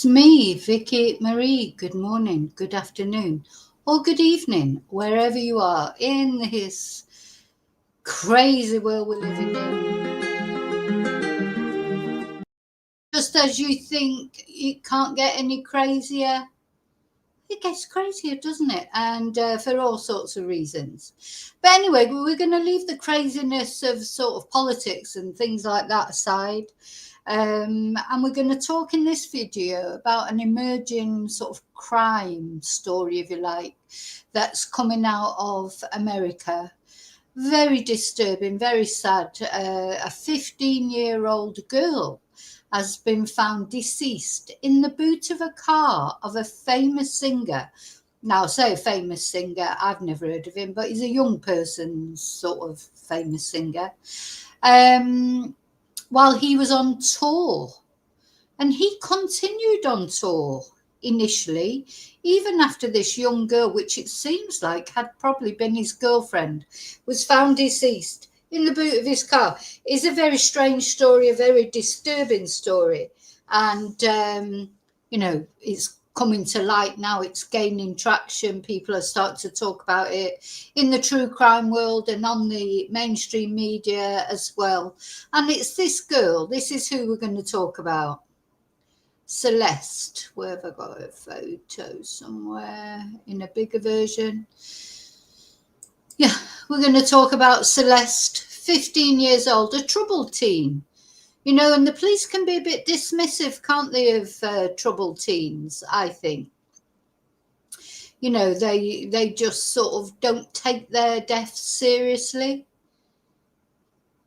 me, Vicky Marie. Good morning, good afternoon, or good evening, wherever you are in this crazy world we're living in. Just as you think it can't get any crazier, it gets crazier, doesn't it? And for all sorts of reasons. But anyway, we're going to leave the craziness of sort of politics and things like that aside. And we're going to talk in this video about an emerging sort of crime story, if you like, that's coming out of America. Very disturbing, very sad. A 15-year-old girl has been found deceased in the boot of a car of a famous singer. Now, say a famous singer, I've never heard of him, but he's a young person's sort of famous singer. While he was on tour. And he continued on tour initially, even after this young girl, which it seems like had probably been his girlfriend, was found deceased in the boot of his car. It's a very strange story, a very disturbing story. And, it's coming to light now, it's gaining traction. People are starting to talk about it in the true crime world and on the mainstream media as well. And it's this girl, this is who we're going to talk about. Celeste. Where have I got a photo? Somewhere in a bigger version. Yeah, we're going to talk about Celeste, 15 years old, a troubled teen. And the police can be a bit dismissive, can't they, of troubled teens, I think. They just sort of don't take their deaths seriously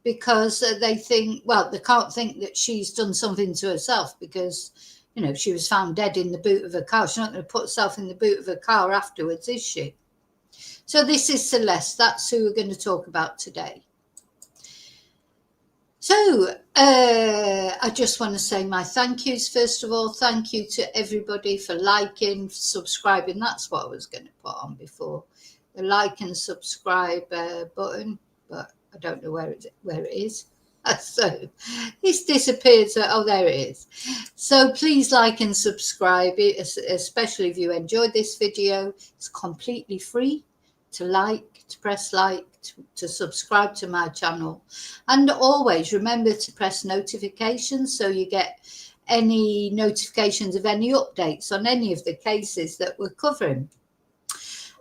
because they think, well, they can't think that she's done something to herself because, she was found dead in the boot of a car. She's not going to put herself in the boot of a car afterwards, is she? So this is Celeste. That's who we're going to talk about today. So I just want to say my thank yous. First of all, thank you to everybody for liking, subscribing. That's what I was going to put on before, the like and subscribe button, but I don't know where it is. So it's disappeared. So, oh, there it is. So please like and subscribe, especially if you enjoyed this video. It's completely free to like, to press like, to subscribe to my channel. And always remember to press notifications so you get any notifications of any updates on any of the cases that we're covering.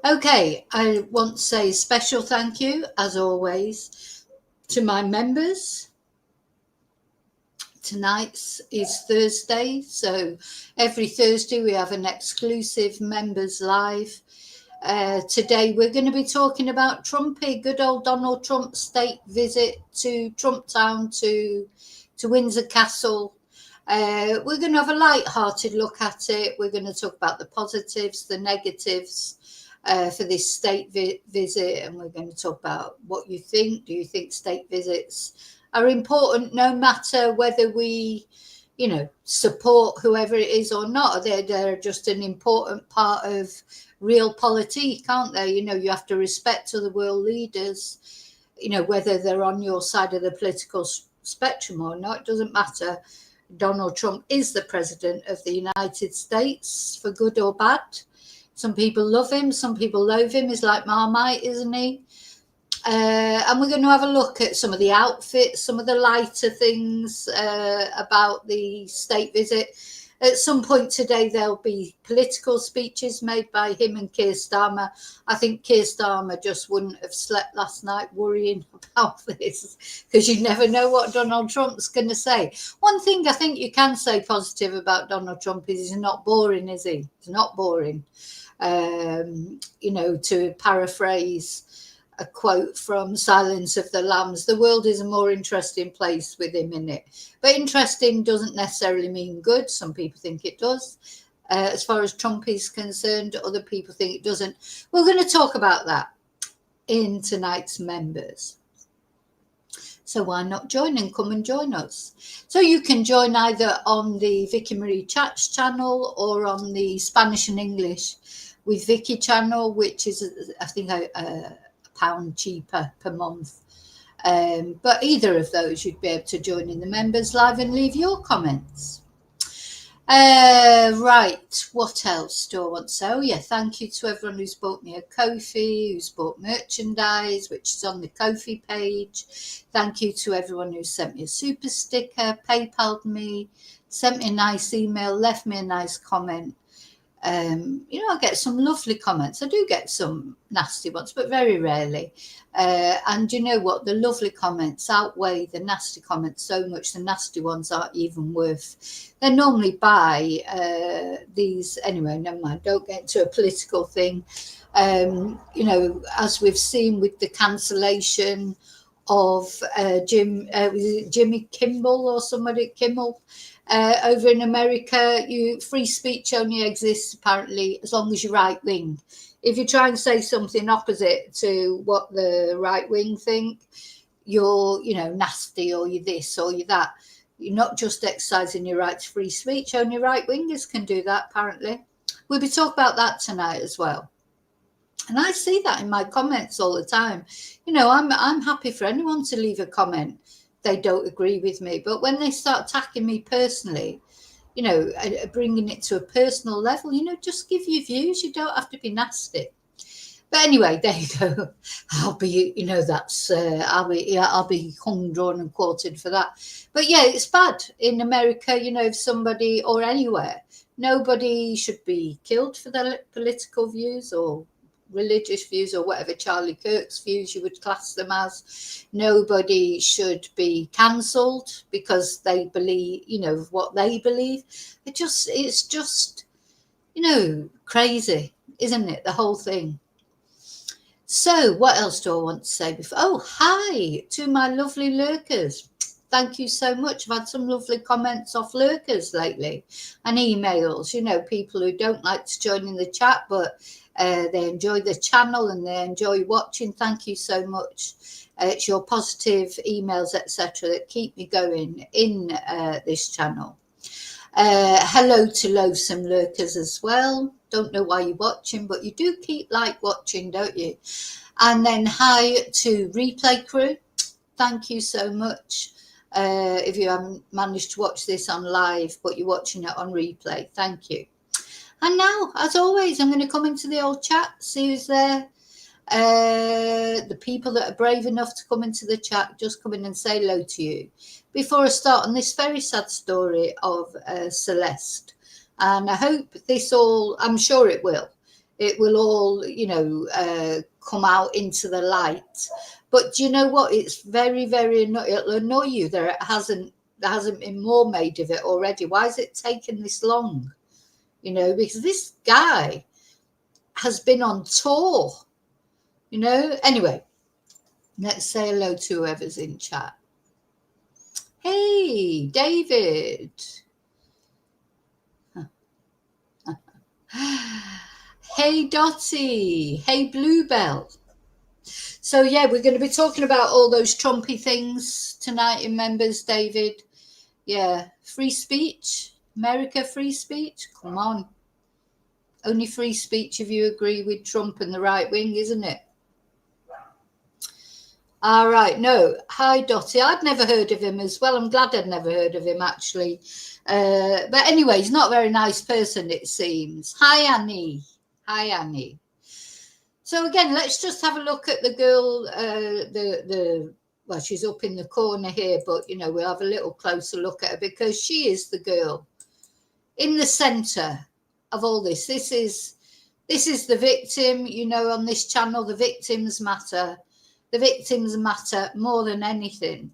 Okay, I want to say a special thank you, as always, to my members. Tonight's is Thursday, so every Thursday we have an exclusive members live. Today we're going to be talking about Trumpy, good old Donald Trump's state visit to Trump Town, to Windsor Castle. We're going to have a light-hearted look at it. We're going to talk about the positives, the negatives for this state visit, and we're going to talk about what you think. Do you think state visits are important no matter whether we support whoever it is or not? They're just an important part of real politique, aren't they? You have to respect other world leaders, whether they're on your side of the political spectrum or not. It doesn't matter. Donald Trump is the president of the United States, for good or bad. Some people love him, some people loathe him. He's like Marmite, isn't he? And we're going to have a look at some of the outfits, some of the lighter things about the state visit. At some point today, there'll be political speeches made by him and Keir Starmer. I think Keir Starmer just wouldn't have slept last night worrying about this, because you never know what Donald Trump's going to say. One thing I think you can say positive about Donald Trump is he's not boring, is he? He's not boring. To paraphrase a quote from Silence of the Lambs, the world is a more interesting place with him in it. But interesting doesn't necessarily mean good. Some people think it does. As far as Trump is concerned, other people think it doesn't. We're going to talk about that in tonight's members. So why not join and come and join us? So you can join either on the Vicky Marie Chats channel or on the Spanish and English with Vicky channel, which is, I think, a £1 cheaper per month. But either of those, you'd be able to join in the members live and leave your comments. Right, what else do I want to say? Oh yeah, thank you to everyone who's bought me a Ko-fi, who's bought merchandise, which is on the Ko-fi page. Thank you to everyone who sent me a super sticker, PayPal'd me, sent me a nice email, left me a nice comment. I get some lovely comments. I do get some nasty ones, but very rarely. And you know what? The lovely comments outweigh the nasty comments so much. The nasty ones aren't even worth. They're normally by these. Anyway, never mind. Don't get into a political thing. As we've seen with the cancellation of Jimmy Kimmel or somebody Kimmel. Over in America, free speech only exists apparently as long as you're right wing. If you try and say something opposite to what the right wing think, you're nasty, or you're this or you're that. You're not just exercising your right to free speech. Only right wingers can do that apparently. We'll be talking about that tonight as well. And I see that in my comments all the time. I'm happy for anyone to leave a comment they don't agree with me, but when they start attacking me personally, bringing it to a personal level, just give your views. You don't have to be nasty. But anyway, there you go. I'll be hung, drawn, and quartered for that. But yeah, it's bad in America. If somebody, or anywhere, nobody should be killed for their political views or religious views or whatever Charlie Kirk's views you would class them as. Nobody should be cancelled because they believe, what they believe. It's just crazy, isn't it? The whole thing. So what else do I want to say before? Oh, hi to my lovely lurkers. Thank you so much. I've had some lovely comments off lurkers lately and emails, people who don't like to join in the chat, but they enjoy the channel and they enjoy watching. Thank you so much. It's your positive emails, etc., that keep me going in this channel. Hello to loathsome lurkers as well. Don't know why you're watching, but you do keep watching, don't you? And then hi to replay crew. Thank you so much. If you haven't managed to watch this on live, but you're watching it on replay, thank you. And now, as always, I'm going to come into the old chat, see who's there. The people that are brave enough to come into the chat, just come in and say hello to you. Before I start on this very sad story of Celeste. And I hope I'm sure it will all, come out into the light. But do you know what? It's very, very annoying. It'll annoy you that there hasn't been more made of it already. Why has it taken this long? Because this guy has been on tour, Anyway, let's say hello to whoever's in chat. Hey, David. Hey, Dottie. Hey, Bluebell. So, yeah, we're going to be talking about all those Trumpy things tonight in members, David. Yeah, free speech. America, free speech. Come on. Only free speech if you agree with Trump and the right wing, isn't it? All right. No. Hi, Dottie. I'd never heard of him as well. I'm glad I'd never heard of him, actually. But anyway, he's not a very nice person, it seems. Hi, Annie. Hi, Annie. So again, let's just have a look at the girl, well, she's up in the corner here, but, we'll have a little closer look at her because she is the girl in the center of all this. This is the victim, on this channel. The victims matter. The victims matter more than anything.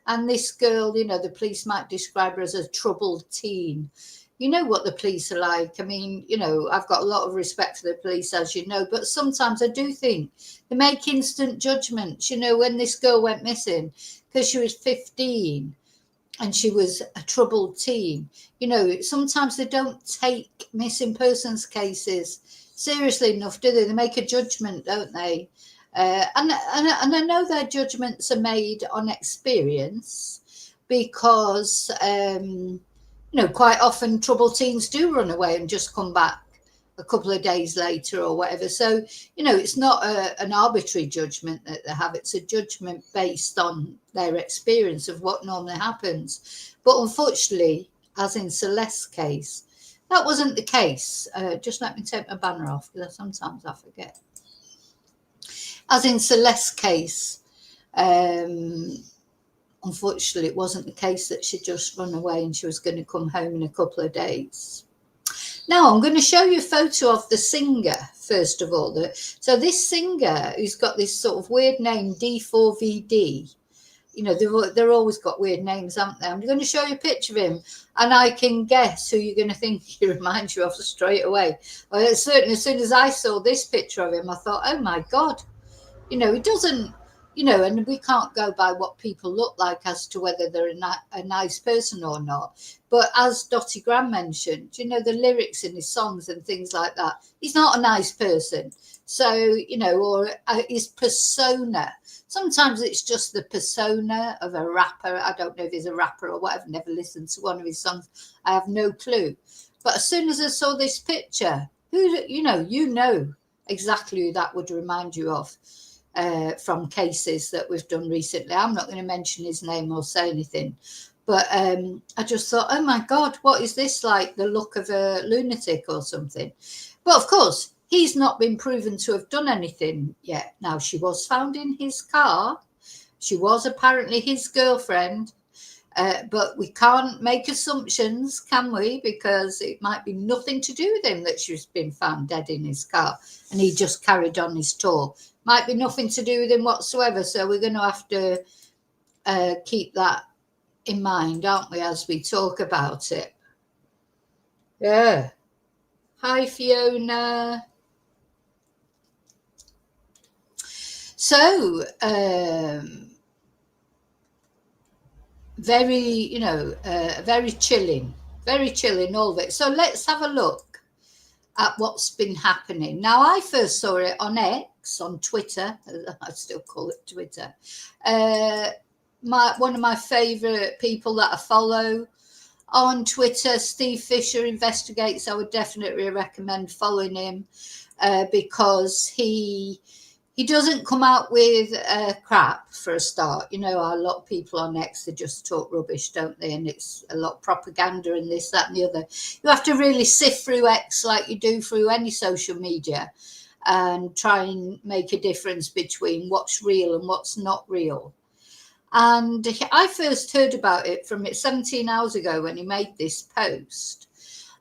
And this girl, the police might describe her as a troubled teen. You know what the police are like. I mean, I've got a lot of respect for the police, as you know, but sometimes I do think they make instant judgments. When this girl went missing, because she was 15 and she was a troubled teen, sometimes they don't take missing persons cases seriously enough, do they? They make a judgment, don't they? And I know their judgments are made on experience because, quite often troubled teens do run away and just come back a couple of days later or whatever. So, it's not an arbitrary judgment that they have. It's a judgment based on their experience of what normally happens. But unfortunately, as in Celeste's case. That wasn't the case. Just let me take my banner off, because sometimes I forget. As in Celeste's case, unfortunately, it wasn't the case that she'd just run away and she was going to come home in a couple of days. Now, I'm going to show you a photo of the singer, first of all. So this singer, who's got this sort of weird name, D4VD, you know, they're always got weird names, haven't they? I'm going to show you a picture of him, and I can guess who you're going to think he reminds you of straight away. Well, certainly, as soon as I saw this picture of him, I thought, oh my God, you know, he doesn't, you know, and we can't go by what people look like as to whether they're a nice person or not. But as Dottie Graham mentioned, you know, the lyrics in his songs and things like that, he's not a nice person. So, you know, or his persona. Sometimes it's just the persona of a rapper. I don't know if he's a rapper or whatever. Never listened to one of his songs. I have no clue. But as soon as I saw this picture, you know exactly who that would remind you of. From cases that we've done recently. I'm not going to mention his name or say anything, but I just thought, oh my God, what is this, like the look of a lunatic or something? But of course, he's not been proven to have done anything yet. Now, she was found in his car. She was apparently his girlfriend, but we can't make assumptions, can we? Because it might be nothing to do with him that she's been found dead in his car and he just carried on his tour. Might be nothing to do with him whatsoever. So we're going to have to keep that in mind, aren't we, as we talk about it? Yeah. Hi, Fiona. So, very, you know, very chilling all of it. So let's have a look at what's been happening. Now, I first saw it on X, on Twitter. I still call it Twitter. One of my favourite people that I follow on Twitter, Steve Fisher Investigates. I would definitely recommend following him because he doesn't come out with crap for a start. You know, a lot of people on X, they just talk rubbish, don't they? And it's a lot of propaganda and this, that, and the other. You have to really sift through X like you do through any social media and try and make a difference between what's real and what's not real. And I first heard about it from 17 hours ago when he made this post.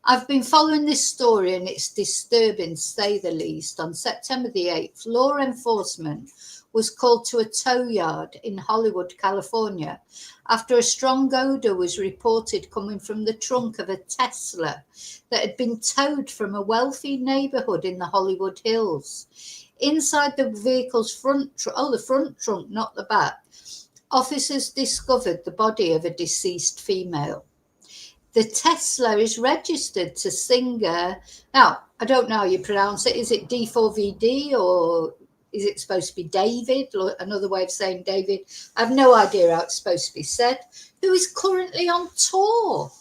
I've been following this story and it's disturbing, to say the least. On September the 8th, law enforcement was called to a tow yard in Hollywood, California, after a strong odor was reported coming from the trunk of a Tesla that had been towed from a wealthy neighborhood in the Hollywood Hills. Inside the vehicle's front trunk, not the back, officers discovered the body of a deceased female. The Tesla is registered to singer. Now, I don't know how you pronounce it. Is it D4VD or is it supposed to be David? Another way of saying David. I have no idea how it's supposed to be said. Who is currently on tour.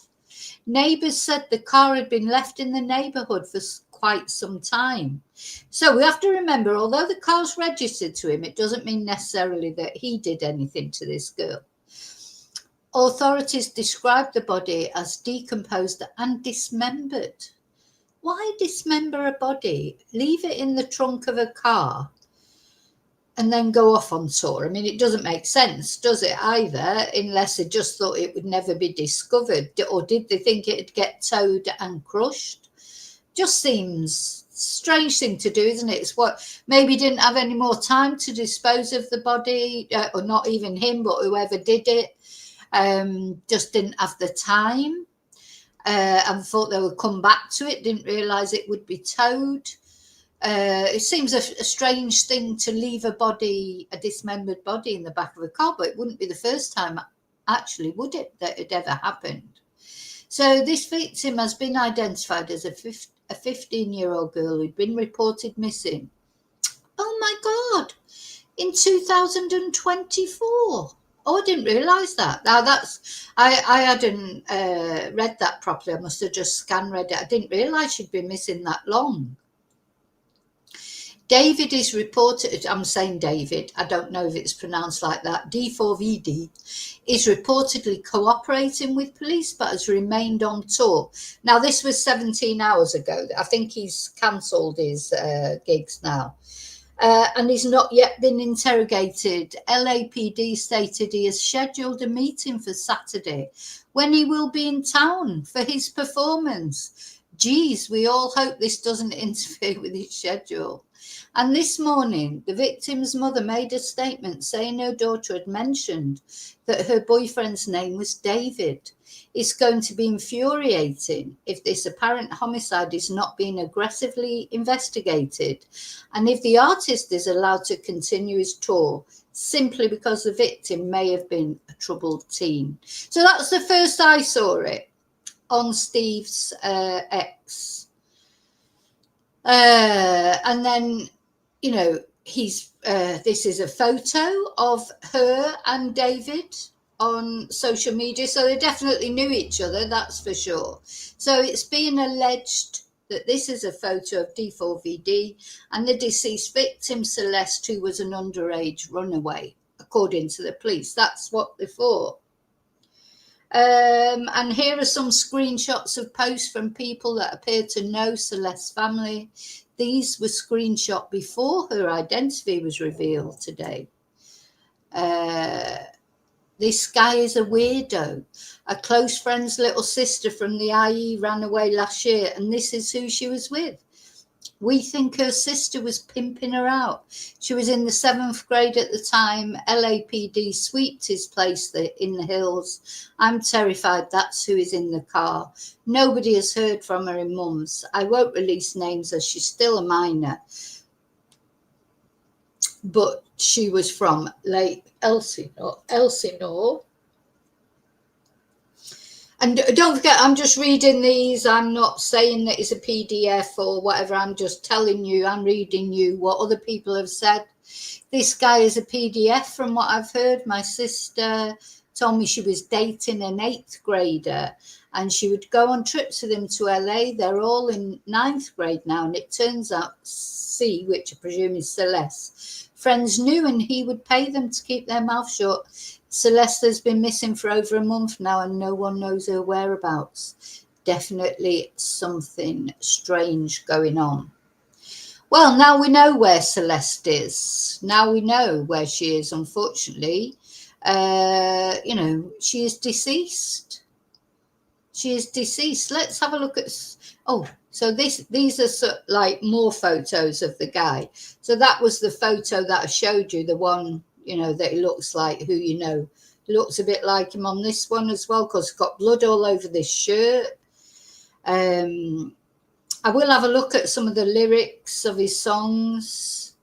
Neighbours said the car had been left in the neighbourhood for quite some time. So we have to remember, although the car's registered to him, it doesn't mean necessarily that he did anything to this girl. Authorities described the body as decomposed and dismembered. Why dismember a body? Leave it in the trunk of a car and then go off on tour. I mean, it doesn't make sense, does it, either, unless they just thought it would never be discovered. Or did they think it'd get towed and crushed? Just seems strange thing to do, isn't it? It's what, maybe didn't have any more time to dispose of the body, or not even him, but whoever did it. Just didn't have the time and thought they would come back to it, didn't realise it would be towed. It seems a strange thing to leave a dismembered body in the back of a car, but it wouldn't be the first time, actually, would it, that it ever happened? So this victim has been identified as a 15-year-old girl who'd been reported missing. Oh my God, in 2024. Oh, I didn't realise that. Now I hadn't read that properly. I must have just scan read it. I didn't realise she'd been missing that long. David is reported, I'm saying David, I don't know if it's pronounced like that, D4VD, is reportedly cooperating with police but has remained on tour. Now, this was 17 hours ago. I think he's cancelled his gigs now. And he's not yet been interrogated. LAPD stated he has scheduled a meeting for Saturday when he will be in town for his performance. Geez, we all hope this doesn't interfere with his schedule. And this morning, the victim's mother made a statement saying her daughter had mentioned that her boyfriend's name was David. It's going to be infuriating if this apparent homicide is not being aggressively investigated, and if the artist is allowed to continue his tour simply because the victim may have been a troubled teen. So that's the first I saw it on Steve's X. And then, you know, this is a photo of her and David on social media, so they definitely knew each other, that's for sure. So it's being alleged that this is a photo of D4VD and the deceased victim, Celeste, who was an underage runaway, according to the police. That's what they thought. And here are some screenshots of posts from people that appear to know Celeste's family. These were screenshot before her identity was revealed today. This guy is a weirdo. A close friend's little sister from the IE ran away last year, and this is who she was with. We think her sister was pimping her out. She was in the 7th grade at the time. LAPD sweeped his place in the hills. I'm terrified that's who is in the car. Nobody has heard from her in months. I won't release names as she's still a minor. But she was from Lake Elsinore. And don't forget, I'm just reading these. I'm not saying that it's a PDF or whatever. I'm just telling you, I'm reading you what other people have said. This guy is a PDF from what I've heard. My sister told me she was dating an 8th grader and she would go on trips with him to LA. They're all in 9th grade now. And it turns out C, which I presume is Celeste, friends knew and he would pay them to keep their mouth shut. Celeste has been missing for over a month now and no one knows her whereabouts. Definitely something strange going on. Well, now we know where Celeste is. Now we know where she is, unfortunately. You know, she is deceased. She is deceased. Let's have a look at... Oh, so these are like more photos of the guy. So that was the photo that I showed you, the one... you know, that he looks like who you know. He looks a bit like him on this one as well because he's got blood all over this shirt. I will have a look at some of the lyrics of his songs.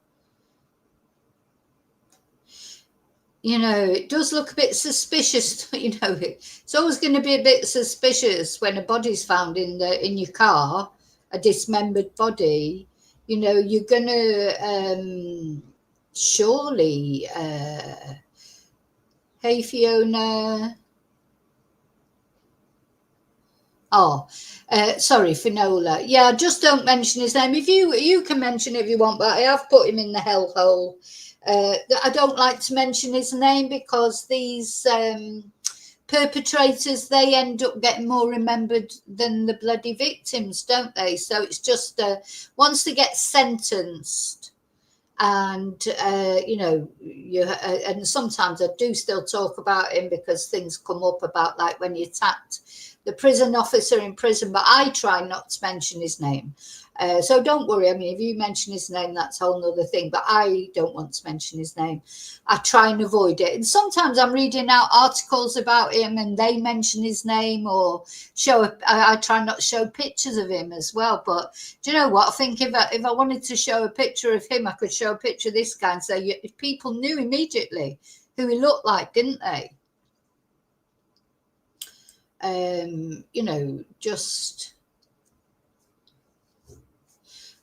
You know, it does look a bit suspicious. You know, it's always going to be a bit suspicious when a body's found in your car, a dismembered body. You know, you're going to... surely, hey Fiona. Oh, sorry, Finola. Yeah, just don't mention his name. If you can mention it if you want, but I have put him in the hellhole. I don't like to mention his name because these perpetrators, they end up getting more remembered than the bloody victims, don't they? So it's just once they get sentenced. And, you know, and sometimes I do still talk about him because things come up about like when he attacked the prison officer in prison, but I try not to mention his name. So don't worry. I mean, if you mention his name, that's a whole other thing, but I don't want to mention his name. I try and avoid it. And sometimes I'm reading out articles about him and they mention his name or I try not to show pictures of him as well. But do you know what? I think if I wanted to show a picture of him, I could show a picture of this guy and say, if people knew immediately who he looked like, didn't they? You know, just...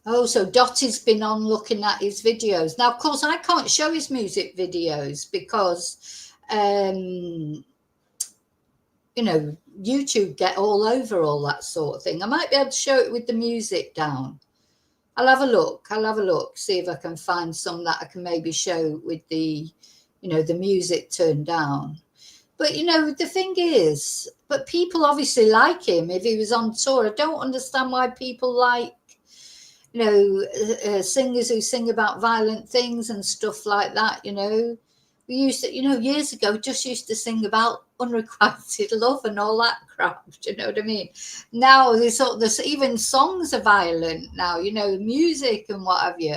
Oh, so Dottie's been on looking at his videos. Now, of course, I can't show his music videos because, you know, YouTube get all over all that sort of thing. I might be able to show it with the music down. I'll have a look. See if I can find some that I can maybe show with the, the music turned down. But, the thing is, but people obviously like him if he was on tour. I don't understand why people like, singers who sing about violent things and stuff like that, We used to, years ago, just used to sing about unrequited love and all that crap. Do you know what I mean? Now there's even songs are violent now, music and what have you.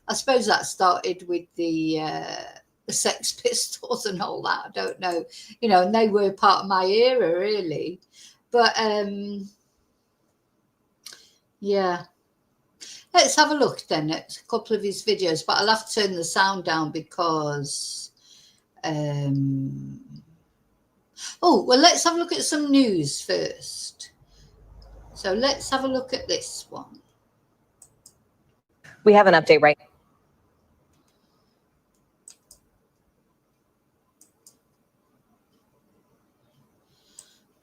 I suppose that started with the Sex Pistols and all that. I don't know, and they were part of my era, really. But yeah. Let's have a look then at a couple of his videos, but I'll have to turn the sound down because oh, well, let's have a look at some news first. So let's have a look at this one. We have an update right.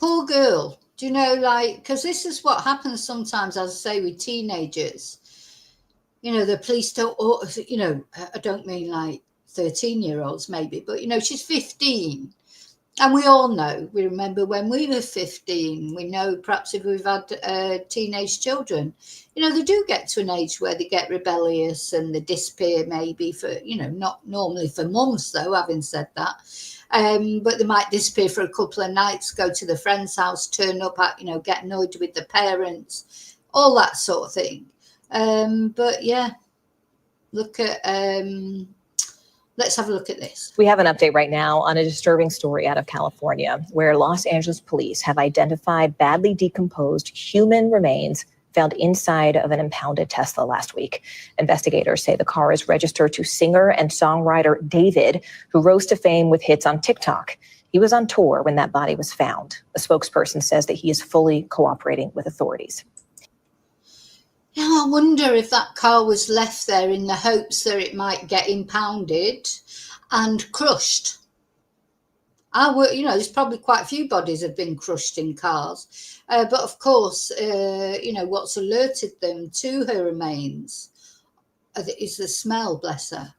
Poor girl. Do you know, like, because this is what happens sometimes, as I say, with teenagers. The police don't, I don't mean like 13-year-olds maybe, but, she's 15. And we all know, we remember when we were 15, we know perhaps if we've had teenage children, they do get to an age where they get rebellious and they disappear maybe for, not normally for months though, having said that. But they might disappear for a couple of nights, go to the friend's house, turn up at, get annoyed with the parents, all that sort of thing. But yeah, look at, let's have a look at this. We have an update right now on a disturbing story out of California, where Los Angeles police have identified badly decomposed human remains found inside of an impounded Tesla last week. Investigators say the car is registered to singer and songwriter David, who rose to fame with hits on TikTok. He was on tour when that body was found. A spokesperson says that he is fully cooperating with authorities. Yeah, I wonder if that car was left there in the hopes that it might get impounded and crushed. There's probably quite a few bodies have been crushed in cars. But of course, what's alerted them to her remains is the smell, bless her.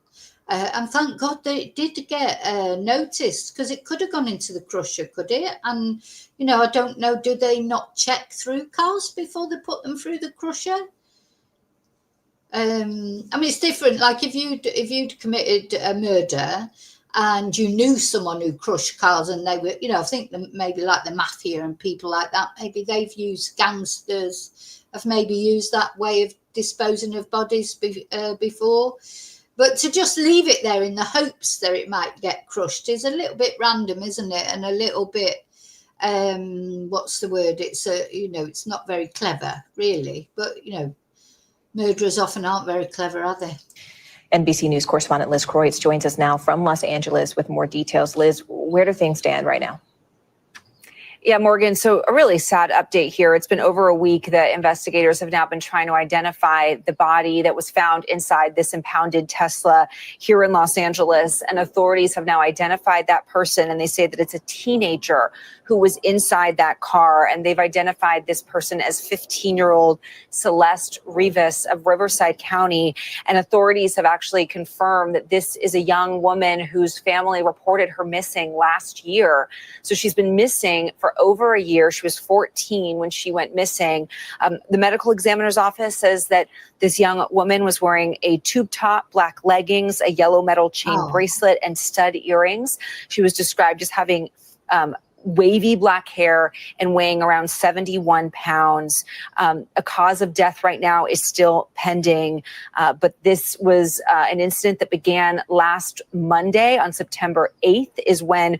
And thank God that it did get noticed, because it could have gone into the crusher, could it? And, I don't know, do they not check through cars before they put them through the crusher? It's different. Like if you'd committed a murder and you knew someone who crushed cars and they were, I think maybe like the mafia and people like that, maybe they've used, gangsters have maybe used that way of disposing of bodies before. But to just leave it there in the hopes that it might get crushed is a little bit random, isn't it? And a little bit, what's the word? It's not very clever, really. But, murderers often aren't very clever, are they? NBC News correspondent Liz Kreutz joins us now from Los Angeles with more details. Liz, where do things stand right now? Yeah, Morgan, so a really sad update here. It's been over a week that investigators have now been trying to identify the body that was found inside this impounded Tesla here in Los Angeles. And authorities have now identified that person, and they say that it's a teenager who was inside that car. And they've identified this person as 15-year-old Celeste Rivas of Riverside County. And authorities have actually confirmed that this is a young woman whose family reported her missing last year. So she's been missing for over a year. She was 14 when she went missing. The medical examiner's office says that this young woman was wearing a tube top, black leggings, a yellow metal chain bracelet, and stud earrings. She was described as having wavy black hair and weighing around 71 pounds. A cause of death right now is still pending, but this was an incident that began last Monday on September 8th is when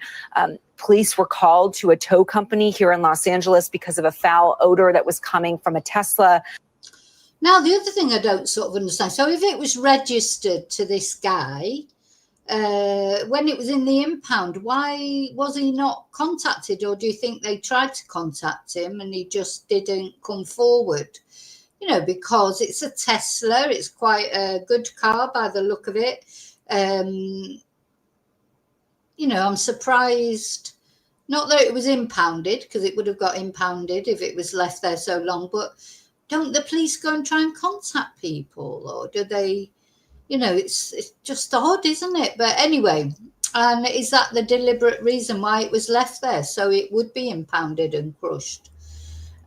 police were called to a tow company here in Los Angeles because of a foul odor that was coming from a Tesla. Now, the other thing I don't sort of understand, so if it was registered to this guy, when it was in the impound, why was he not contacted? Or do you think they tried to contact him and he just didn't come forward? Because it's a Tesla, it's quite a good car by the look of it. I'm surprised, not that it was impounded, because it would have got impounded if it was left there so long, but don't the police go and try and contact people, or do they, it's just odd, isn't it? But anyway, and is that the deliberate reason why it was left there, so it would be impounded and crushed?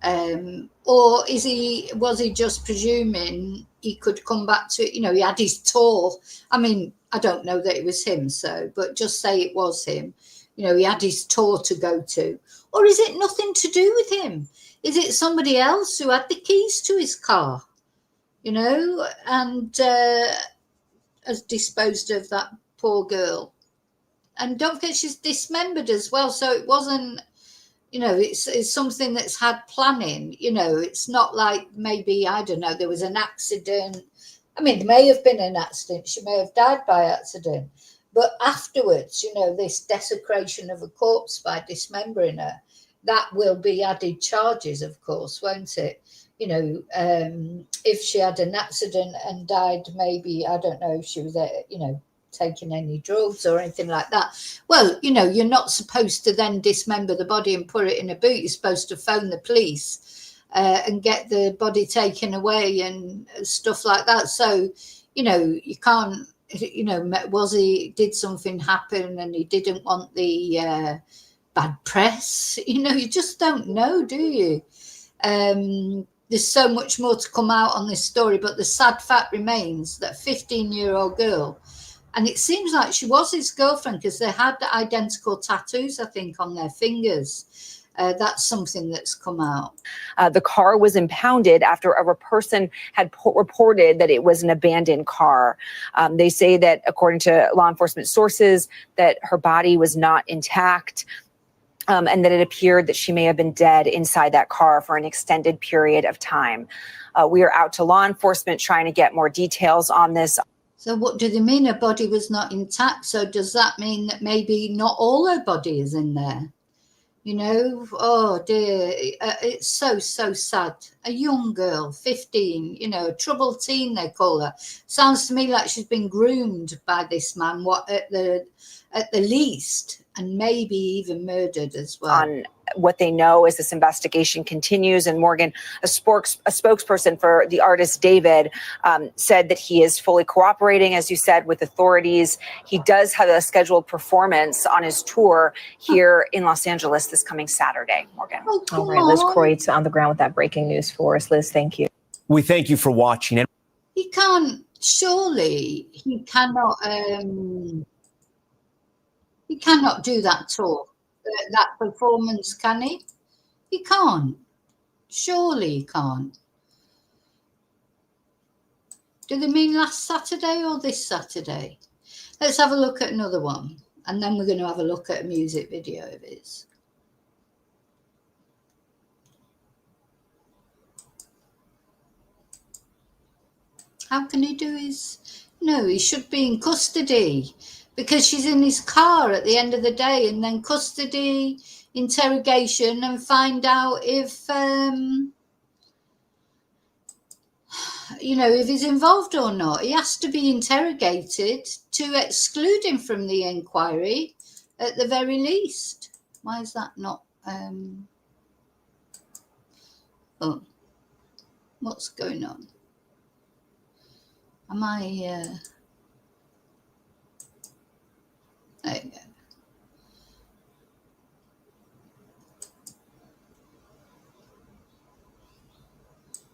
Or was he just presuming he could come back to it? He had his tour. I mean, I don't know that it was him, but just say it was him. He had his tour to go to. Or is it nothing to do with him? Is it somebody else who had the keys to his car, and has disposed of that poor girl? And don't forget, she's dismembered as well. So it wasn't, it's something that's had planning. It's not like maybe, I don't know, there was an accident. I mean, there may have been an accident. She may have died by accident. But afterwards, this desecration of a corpse by dismembering her, that will be added charges, of course, won't it? If she had an accident and died, maybe, I don't know if she was, taking any drugs or anything like that. Well, you're not supposed to then dismember the body and put it in a boot. You're supposed to phone the police and get the body taken away and stuff like that. So, you can't, did something happen and he didn't want the bad press? You just don't know, do you? There's so much more to come out on this story, but the sad fact remains that 15-year-old girl, and it seems like she was his girlfriend because they had identical tattoos, I think, on their fingers. That's something that's come out. The car was impounded after a person had reported that it was an abandoned car. They say that, according to law enforcement sources, that her body was not intact. And that it appeared that she may have been dead inside that car for an extended period of time. We are out to law enforcement trying to get more details on this. So what do they mean her body was not intact? So does that mean that maybe not all her body is in there? Oh dear, it's so sad. A young girl, 15, a troubled teen, they call her. Sounds to me like she's been groomed by this man, at the least, and maybe even murdered as well. On what they know as this investigation continues. And Morgan, a spokesperson for the artist David, said that he is fully cooperating, as you said, with authorities. He does have a scheduled performance on his tour here in Los Angeles this coming Saturday. Morgan. Oh, all right, Liz Croyd's on the ground with that breaking news for us. Liz, thank you. We thank you for watching. He cannot, he cannot do that tour, that performance, can he? He can't. Surely he can't. Do they mean last Saturday or this Saturday? Let's have a look at another one. And then we're going to have a look at a music video of his. How can he do his... No, he should be in custody. Because she's in his car at the end of the day, and then custody, interrogation, and find out if, if he's involved or not. He has to be interrogated to exclude him from the inquiry at the very least. Why is that not? Oh, what's going on? Am I... There you go.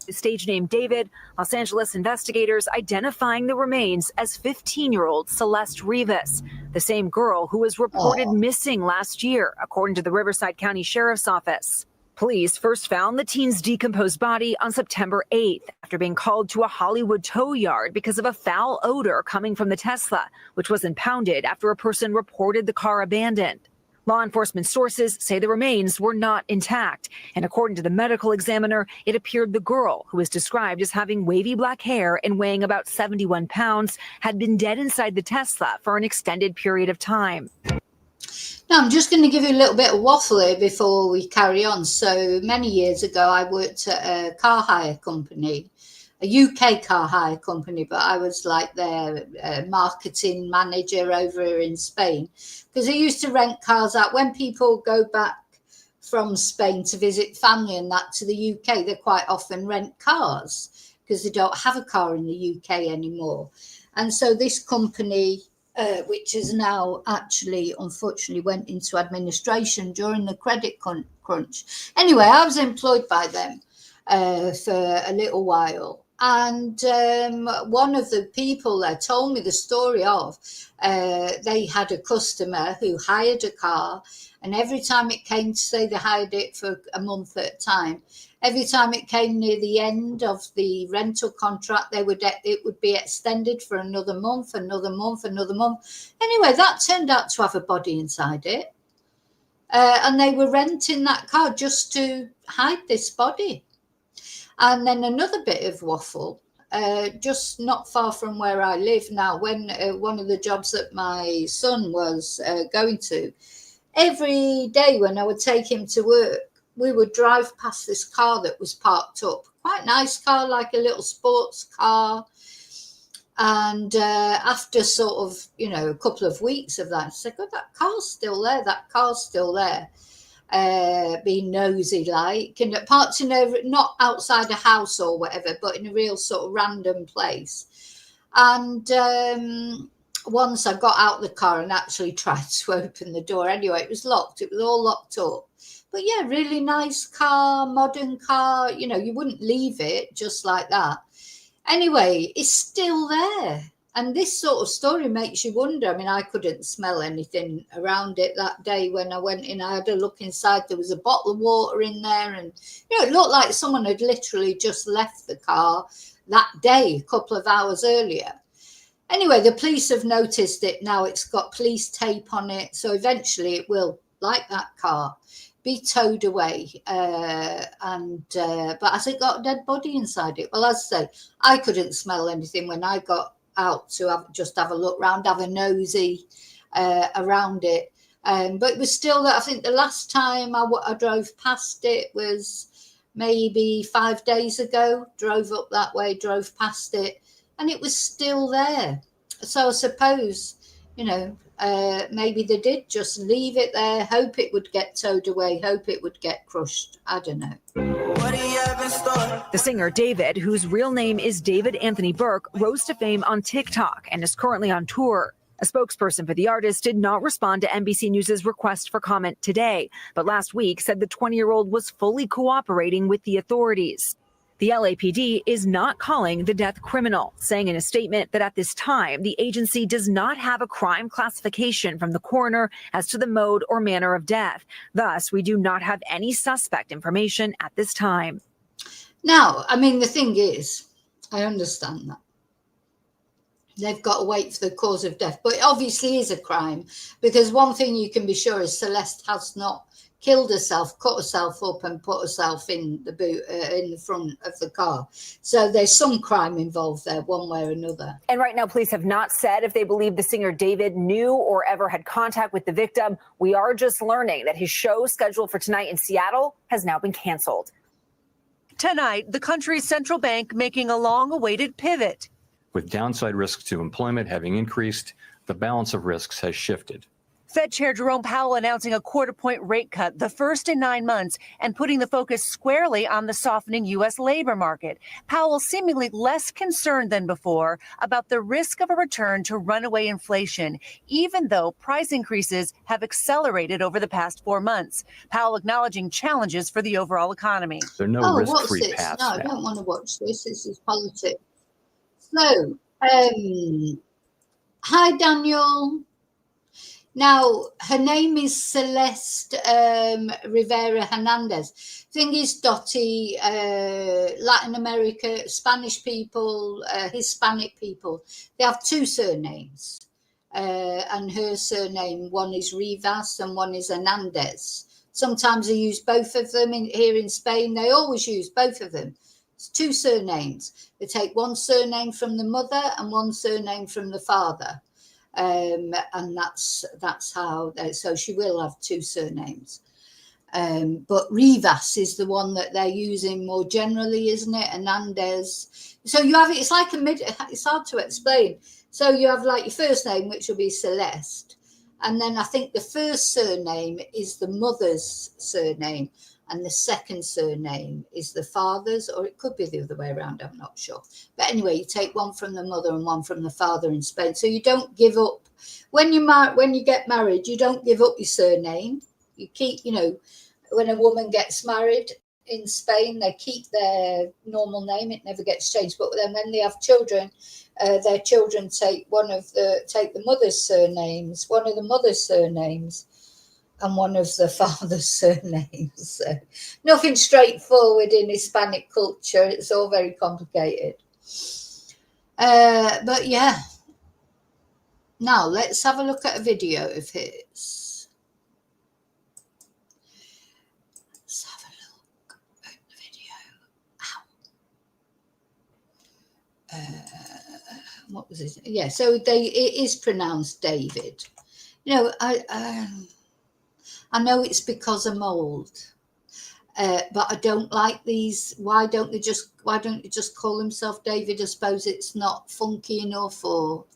The stage name David, Los Angeles investigators identifying the remains as 15-year-old Celeste Rivas, the same girl who was reported missing last year, according to the Riverside County Sheriff's Office. Police first found the teen's decomposed body on September 8th after being called to a Hollywood tow yard because of a foul odor coming from the Tesla, which was impounded after a person reported the car abandoned. Law enforcement sources say the remains were not intact, and according to the medical examiner, it appeared the girl, who is described as having wavy black hair and weighing about 71 pounds, had been dead inside the Tesla for an extended period of time. Now, I'm just going to give you a little bit of waffle here before we carry on. So many years ago, I worked at a car hire company, a UK car hire company, but I was like their marketing manager over here in Spain, because I used to rent cars out when people go back from Spain to visit family and that to the UK, they quite often rent cars because they don't have a car in the UK anymore. And so this company, which is now actually, unfortunately, went into administration during the credit crunch. Anyway, I was employed by them for a little while. And one of the people there told me the story of they had a customer who hired a car, and every time it came to say they hired it for a month at a time, every time it came near the end of the rental contract, it would be extended for another month, another month, another month. Anyway, that turned out to have a body inside it, and they were renting that car just to hide this body. And then another bit of waffle, just not far from where I live now, when one of the jobs that my son was going to, every day when I would take him to work, we would drive past this car that was parked up. Quite nice car, like a little sports car. And after sort of, a couple of weeks of that, I said, God, that car's still there. That car's still there. Being nosy like, and parked not outside a house or whatever, but in a real sort of random place. And once I got out the car and actually tried to open the door, anyway, it was locked. It was all locked up. But yeah, really nice car, modern car. You wouldn't leave it just like that. Anyway, it's still there. And this sort of story makes you wonder. I mean, I couldn't smell anything around it that day when I went in. I had a look inside. There was a bottle of water in there. And, it looked like someone had literally just left the car that day, a couple of hours earlier. Anyway, the police have noticed it now. It's got police tape on it. So eventually it will, like that car, be towed away. But has it got a dead body inside it? Well, as I say, I couldn't smell anything when I got out to have a look round, have a nosy around it. But it was still that. I think the last time I drove past it was maybe 5 days ago. Drove up that way, drove past it, and it was still there. So I suppose, maybe they did just leave it there, hope it would get towed away, hope it would get crushed. I don't know. The singer David, whose real name is David Anthony Burke, rose to fame on TikTok and is currently on tour. A spokesperson for the artist did not respond to NBC News' request for comment today, but last week said the 20-year-old was fully cooperating with the authorities. The LAPD is not calling the death criminal, saying in a statement that at this time, the agency does not have a crime classification from the coroner as to the mode or manner of death. Thus, we do not have any suspect information at this time. Now, I mean, the thing is, I understand that. They've got to wait for the cause of death, but it obviously is a crime, because one thing you can be sure is Celeste has not killed herself, cut herself up and put herself in the boot in the front of the car. So there's some crime involved there one way or another. And right now, police have not said if they believe the singer David knew or ever had contact with the victim. We are just learning that his show scheduled for tonight in Seattle has now been canceled. Tonight, the country's central bank making a long-awaited pivot. With downside risks to employment having increased, the balance of risks has shifted. Fed Chair Jerome Powell announcing a quarter-point rate cut, the first in 9 months, and putting the focus squarely on the softening U.S. labor market. Powell seemingly less concerned than before about the risk of a return to runaway inflation, even though price increases have accelerated over the past 4 months. Powell acknowledging challenges for the overall economy. There are no risk-free what's this? paths No, I now. don't want to watch this. This is politics. So, hi, Daniel. Now, her name is Celeste Rivera Hernandez. Thing is, Dottie, Latin America, Spanish people, Hispanic people, they have two surnames. And her surname, one is Rivas and one is Hernandez. Sometimes they use both of them here in Spain. They always use both of them. It's two surnames. They take one surname from the mother and one surname from the father. And that's how, so she will have two surnames. But Rivas is the one that they're using more generally, isn't it? Hernandez. So you have, it's like it's hard to explain. So you have like your first name, which will be Celeste. And then I think the first surname is the mother's surname, and the second surname is the father's, or it could be the other way around, I'm not sure. But anyway, you take one from the mother and one from the father in Spain. So you don't give up. When you get married, you don't give up your surname. You keep, when a woman gets married in Spain, they keep their normal name. It never gets changed. But then when they have children, their children take the mother's surnames, one of the mother's surnames, and one of the father's surnames. So nothing straightforward in Hispanic culture. It's all very complicated. But yeah. Now let's have a look at a video of his. Let's have a look at the video. What was it? Yeah, so it is pronounced David. I know it's because of mold, but I don't like these. Why don't you just call himself David? I suppose it's not funky enough, or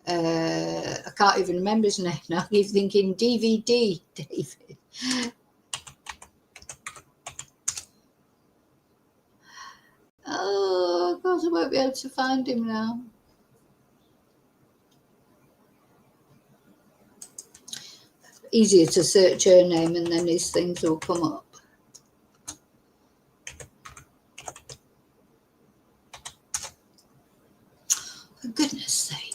I can't even remember his name now. I keep thinking DVD David. Oh God, I won't be able to find him now. Easier to search her name and then these things will come up. For goodness sake.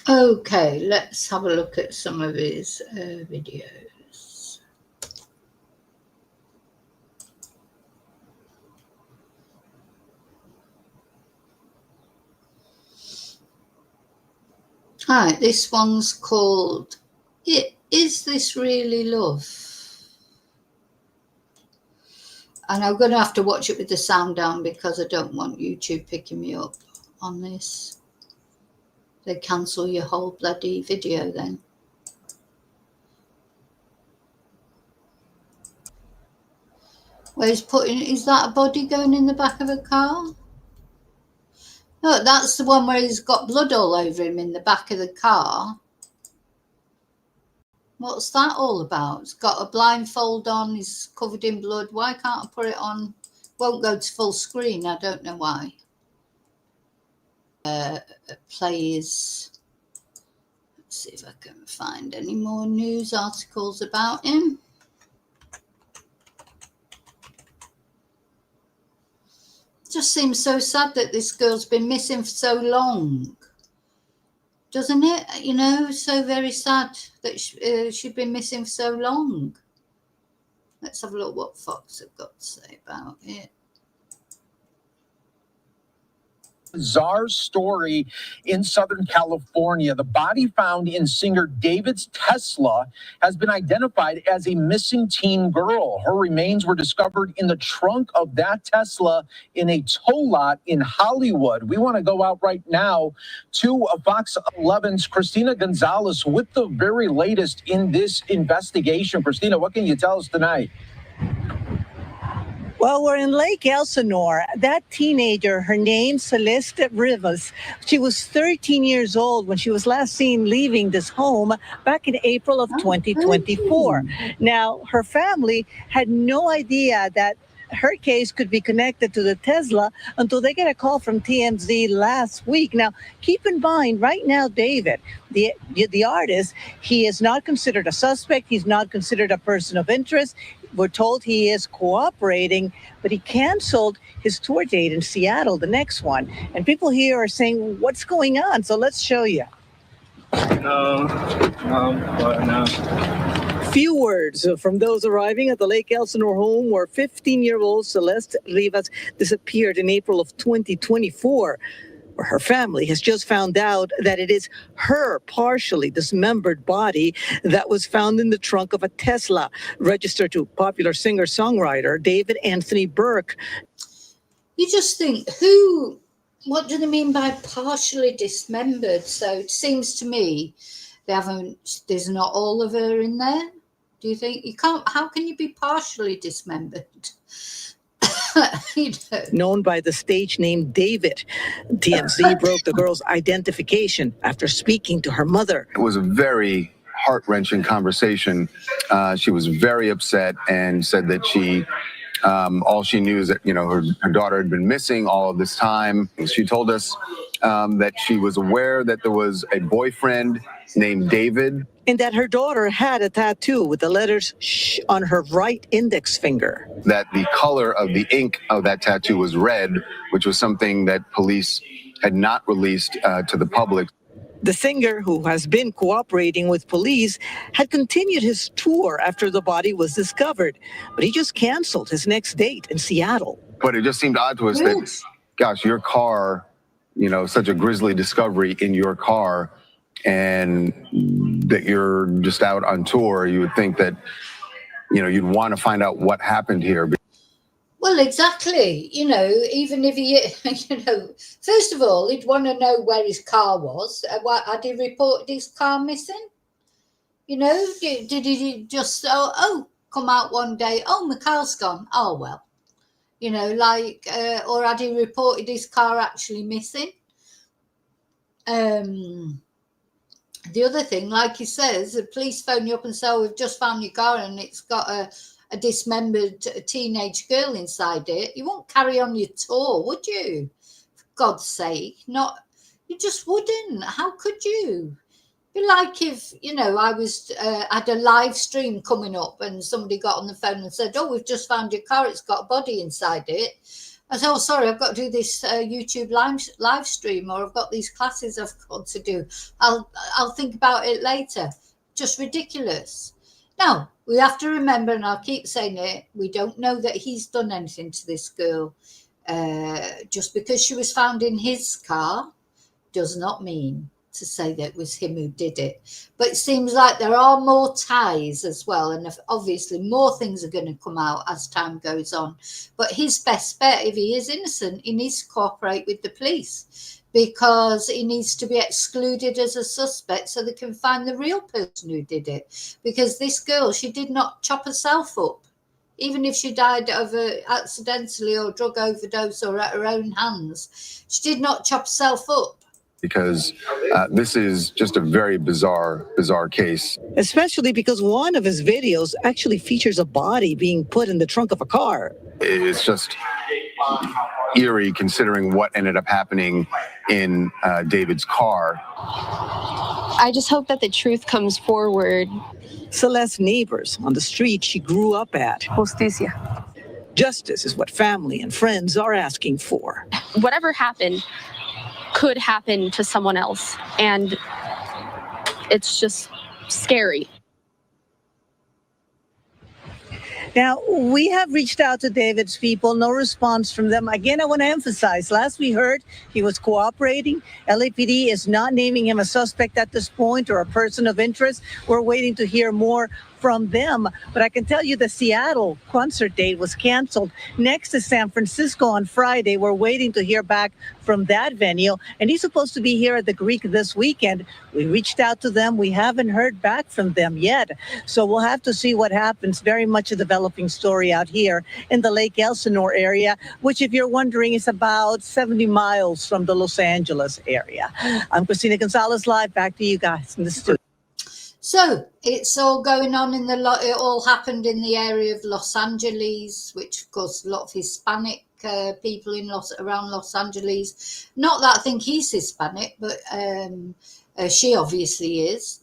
Okay, let's have a look at some of his videos. All right, this one's called Is This Really Love? And I'm going to have to watch it with the sound down because I don't want YouTube picking me up on this. They cancel your whole bloody video then. Where he's putting, is that a body going in the back of a car? No, that's the one where he's got blood all over him in the back of the car. What's that all about? It's got a blindfold on, he's covered in blood. Why can't I put it on? Won't go to full screen, I don't know why. Plays. Let's see if I can find any more news articles about him. It just seems so sad that this girl's been missing for so long. Doesn't it? So very sad that she'd been missing for so long. Let's have a look what Fox have got to say about it. Bizarre story in Southern California. The body found in singer David's Tesla has been identified as a missing teen girl. Her remains were discovered in the trunk of that Tesla in a tow lot in Hollywood. We want to go out right now to Fox 11's Christina Gonzalez with the very latest in this investigation. Christina, what can you tell us tonight? Well, we're in Lake Elsinore. That teenager, her name Celeste Rivas, she was 13 years old when she was last seen leaving this home back in April of 2024. Now, her family had no idea that her case could be connected to the Tesla until they get a call from TMZ last week. Now, keep in mind, right now, David, the artist, he is not considered a suspect. He's not considered a person of interest. We're told he is cooperating, but he canceled his tour date in Seattle, the next one. And people here are saying, what's going on? So let's show you. No. Few words from those arriving at the Lake Elsinore home where 15-year-old Celeste Rivas disappeared in April of 2024. where her family has just found out that it is her partially dismembered body that was found in the trunk of a Tesla registered to popular singer-songwriter David Anthony Burke. You just think, what do they mean by partially dismembered? So it seems to me there's not all of her in there. Do you think how can you be partially dismembered? Known by the stage name David, TMZ broke the girl's identification after speaking to her mother. It was a very heart-wrenching conversation. She was very upset and said that all she knew is that, her daughter had been missing all of this time. She told us that she was aware that there was a boyfriend named David. And that her daughter had a tattoo with the letters "sh" on her right index finger. That the color of the ink of that tattoo was red, which was something that police had not released to the public. The singer, who has been cooperating with police, had continued his tour after the body was discovered, but he just canceled his next date in Seattle. But it just seemed odd to us that, gosh, your car, such a grisly discovery in your car, and that you're just out on tour. You would think that, you'd want to find out what happened here. Well, exactly. Even if he, first of all, he'd want to know where his car was. Had he reported his car missing? Did he just, come out one day, my car's gone. Oh, well, or had he reported his car actually missing? The other thing, like he says, the police phone you up and say, we've just found your car and it's got a dismembered teenage girl inside it. You won't carry on your tour, would you? For God's sake, you just wouldn't. How could you? It'd be like if, I was had a live stream coming up and somebody got on the phone and said, we've just found your car, it's got a body inside it. I said, sorry, I've got to do this YouTube live stream, or I've got these classes I've got to do. I'll think about it later. Just ridiculous. Now, we have to remember, and I'll keep saying it, we don't know that he's done anything to this girl. Just because she was found in his car does not mean to say that it was him who did it. But it seems like there are more ties as well, and obviously more things are going to come out as time goes on. But his best bet, if he is innocent, he needs to cooperate with the police, because he needs to be excluded as a suspect so they can find the real person who did it. Because this girl, she did not chop herself up. Even if she died of accidentally or drug overdose or at her own hands, she did not chop herself up. Because this is just a very bizarre case. Especially because one of his videos actually features a body being put in the trunk of a car. It's just eerie considering what ended up happening in David's car. I just hope that the truth comes forward. Celeste's neighbors on the street she grew up at. Justicia. Justice is what family and friends are asking for. Whatever happened could happen to someone else, and it's just scary. Now, we have reached out to David's people, no response from them. Again, I want to emphasize, last we heard, he was cooperating. LAPD is not naming him a suspect at this point or a person of interest. We're waiting to hear more from them. But I can tell you the Seattle concert date was canceled. Next is San Francisco on Friday. We're waiting to hear back from that venue. And he's supposed to be here at the Greek this weekend. We reached out to them. We haven't heard back from them yet. So we'll have to see what happens. Very much a developing story out here in the Lake Elsinore area, which, if you're wondering, is about 70 miles from the Los Angeles area. I'm Christina Gonzalez, live. Back to you guys in the studio. So it's all going on it all happened in the area of Los Angeles, which of course a lot of Hispanic people around Los Angeles. Not that I think he's Hispanic, but she obviously is.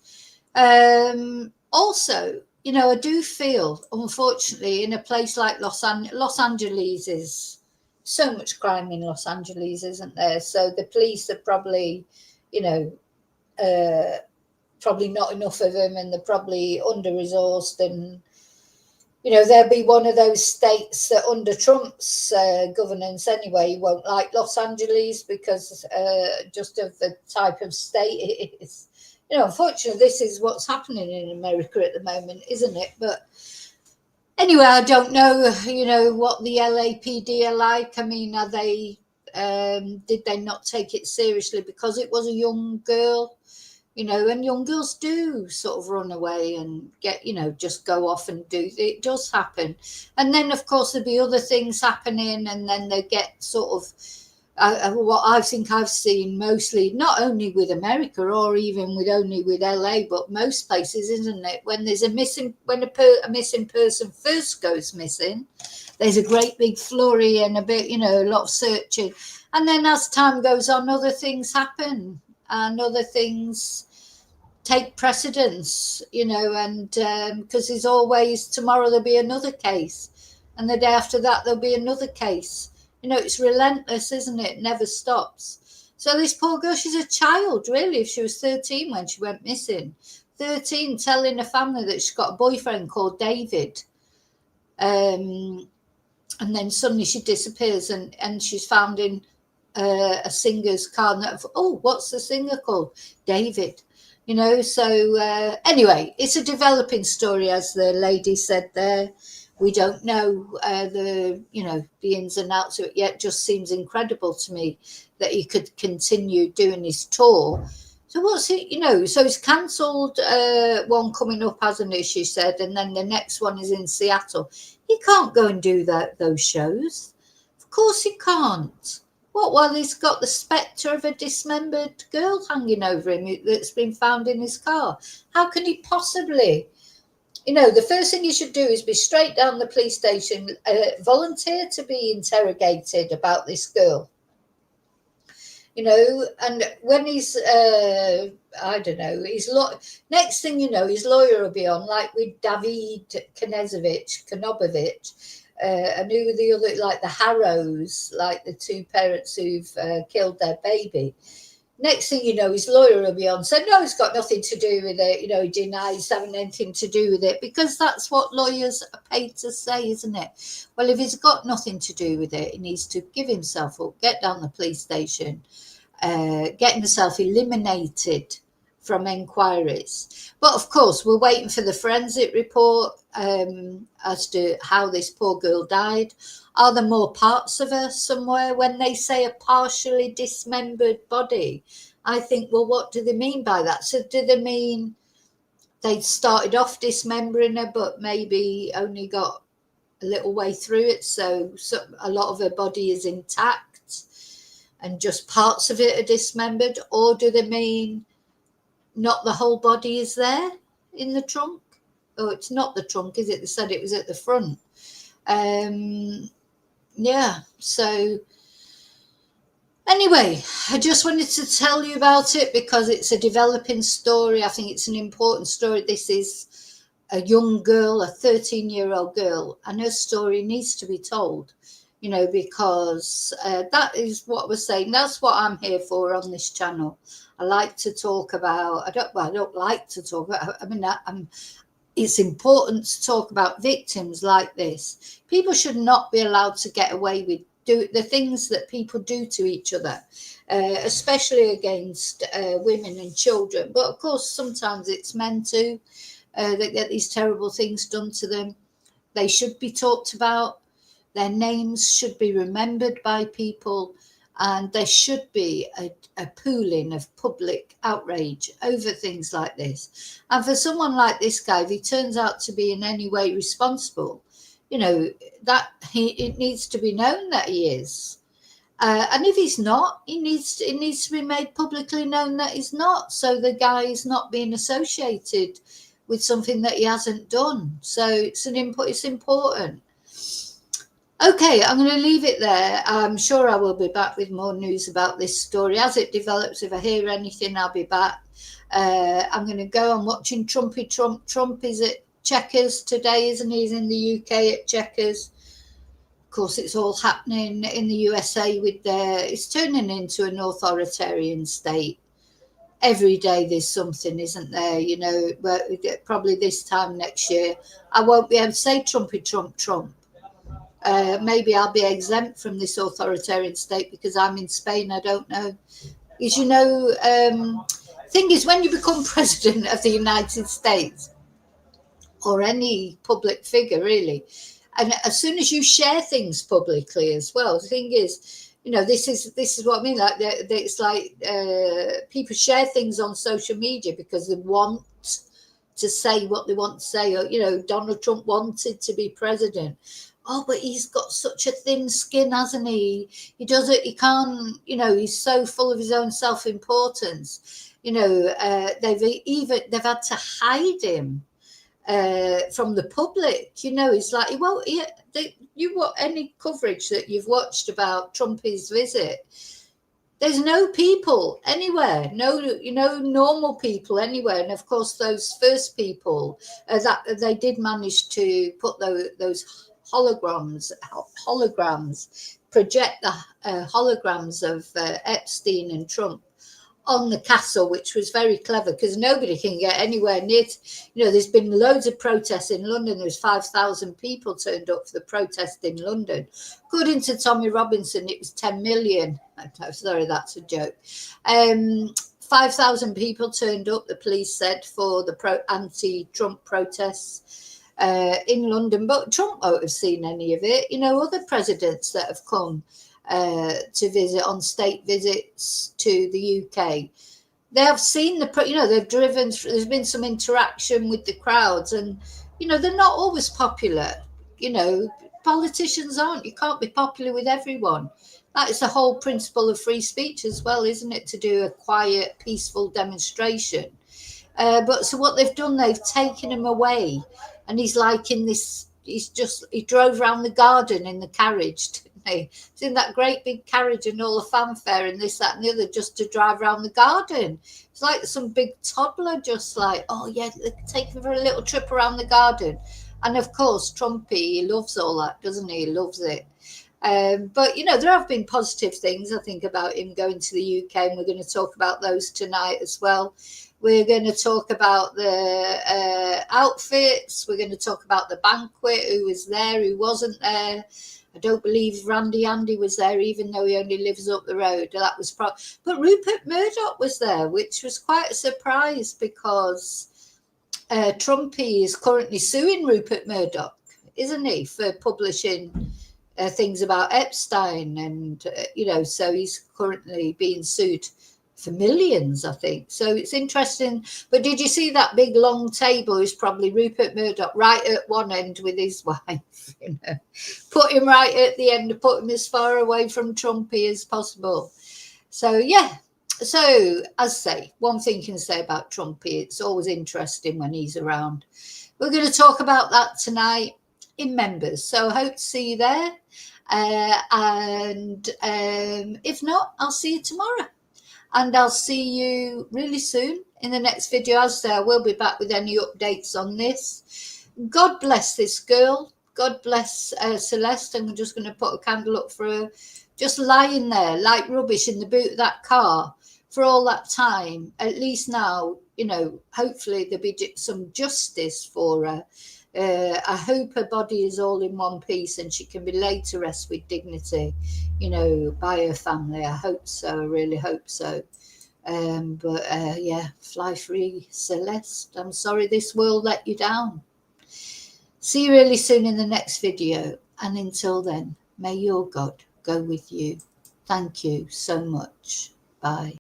Also, I do feel, unfortunately, in a place like Los Angeles is so much crime in Los Angeles, isn't there? So the police are probably, probably not enough of them, and they're probably under-resourced, and there'll be one of those states that under Trump's governance anyway won't like Los Angeles because just of the type of state it is. Unfortunately, this is what's happening in America at the moment, isn't it? But anyway, I don't know, what the LAPD are like. I mean, are they, did they not take it seriously because it was a young girl? And young girls do sort of run away and get, just go off and do, it does happen. And then, of course, there'll be other things happening, and then they get sort of, what I think I've seen mostly, not only with America or even only with LA, but most places, isn't it? When there's a missing person first goes missing, there's a great big flurry and a bit, a lot of searching. And then as time goes on, other things happen. And other things take precedence, and because there's always, tomorrow there'll be another case, and the day after that there'll be another case. It's relentless, isn't it? It never stops. So this poor girl, she's a child, really. If she was 13 when she went missing, 13, telling her family that she's got a boyfriend called David, and then suddenly she disappears, and she's found in a singer's car. What's the singer called? David. So anyway, it's a developing story, as the lady said there. We don't know the ins and outs of it yet. Just seems incredible to me that he could continue doing his tour. So what's it, so he's cancelled one coming up, hasn't he, she said, and then the next one is in Seattle. He can't go and do those shows. Of course he can't. What, while he's got the spectre of a dismembered girl hanging over him that's been found in his car? How can he possibly? The first thing you should do is be straight down the police station, volunteer to be interrogated about this girl. And when he's, I don't know, next thing you know, his lawyer will be on, like with David Knobovich, and who were the other, like the Harrows, like the two parents who've killed their baby. Next thing you know, his lawyer will be on, saying, no, it's got nothing to do with it. He denies having anything to do with it, because that's what lawyers are paid to say, isn't it? Well, if he's got nothing to do with it, he needs to give himself up, get down the police station, get himself eliminated from inquiries. But of course, we're waiting for the forensic report as to how this poor girl died. Are there more parts of her somewhere? When they say a partially dismembered body, I think, well, what do they mean by that? So do they mean they started off dismembering her, but maybe only got a little way through it, so a lot of her body is intact and just parts of it are dismembered? Or do they mean not the whole body is there in the trunk? Oh, it's not the trunk, is it? They said it was at the front. Yeah, so anyway, I just wanted to tell you about it because it's a developing story. I think it's an important story. This is a young girl, a 13-year-old girl, and her story needs to be told, because that is what we're saying. That's what I'm here for on this channel. I like to talk about, I don't like to talk about, it's important to talk about victims like this. People should not be allowed to get away with the things that people do to each other, especially against women and children. But of course, sometimes it's men too that get these terrible things done to them. They should be talked about. Their names should be remembered by people. And there should be a pooling of public outrage over things like this. And for someone like this guy, if he turns out to be in any way responsible, that it needs to be known that he is. And if he's not, it needs to be made publicly known that he's not, so the guy is not being associated with something that he hasn't done. So it's important. Okay, I'm going to leave it there. I'm sure I will be back with more news about this story as it develops. If I hear anything, I'll be back. I'm going to go. I'm watching Trumpy Trump. Trump is at Chequers today, isn't he? He's in the UK at Chequers. Of course, it's all happening in the USA with it's turning into an authoritarian state every day there's something, isn't there? You know, but probably this time next year, I won't be able to say Trumpy Trump Trump. Maybe I'll be exempt from this authoritarian state because I'm in Spain. I don't know. Is, you know, thing is, when you become president of the United States or any public figure, really, and as soon as you share things publicly as well, the thing is, you know, this is what I mean. Like, it's like people share things on social media because they want to say what they want to say. Or, you know, Donald Trump wanted to be president. Oh, but he's got such a thin skin, hasn't he? He doesn't, he can't, you know, he's so full of his own self-importance. You know, they've had to hide him from the public. You know, it's like, well, you want any coverage that you've watched about Trumpy's visit, there's no people anywhere, no, you know, normal people anywhere. And of course, those first people that they did manage to put those holograms, project the holograms of Epstein and Trump on the castle, which was very clever because nobody can get anywhere near. You know, there's been loads of protests in London. There's 5,000 people turned up for the protest in London. According to Tommy Robinson, it was 10 million. Sorry, that's a joke. 5,000 people turned up, the police said, for the anti-Trump protests in London. But Trump won't have seen any of it. You know, other presidents that have come to visit on state visits to the UK, they have seen you know, they've driven through, there's been some interaction with the crowds, and you know, they're not always popular. You know, politicians aren't, you can't be popular with everyone. That is the whole principle of free speech as well, isn't it, to do a quiet, peaceful demonstration. But so what they've done, they've taken him away, and he's like in this, he drove around the garden in the carriage, didn't he? It's in that great big carriage and all the fanfare and this, that and the other, just to drive around the garden. It's like some big toddler, just like, oh yeah, take him for a little trip around the garden. And of course, Trumpy, he loves all that, doesn't he? He loves it. But, you know, there have been positive things, I think, about him going to the UK, and we're going to talk about those tonight as well. We're going to talk about the outfits. We're going to talk about the banquet, who was there, who wasn't there. I don't believe Randy Andy was there, even though he only lives up the road. That was but Rupert Murdoch was there, which was quite a surprise because Trumpy is currently suing Rupert Murdoch, isn't he, for publishing things about Epstein, and you know, so he's currently being sued for millions, I think. So it's interesting. But did you see that big long table? Is probably Rupert Murdoch right at one end with his wife, you know, put him right at the end, put him as far away from Trumpy as possible. So yeah, so as I say, one thing you can say about Trumpy, it's always interesting when he's around. We're going to talk about that tonight in members, so I hope to see you there, and if not, I'll see you tomorrow, and I'll see you really soon in the next video. As I say, I will be back with any updates on this. God bless this girl, God bless Celeste. I'm just going to put a candle up for her, just lying there like rubbish in the boot of that car for all that time. At least now, you know, hopefully there'll be some justice for her. I hope her body is all in one piece and she can be laid to rest with dignity, you know, by her family. I hope so. I really hope so. But yeah, fly free, Celeste. I'm sorry this world let you down. See you really soon in the next video. And until then, may your God go with you. Thank you so much. Bye.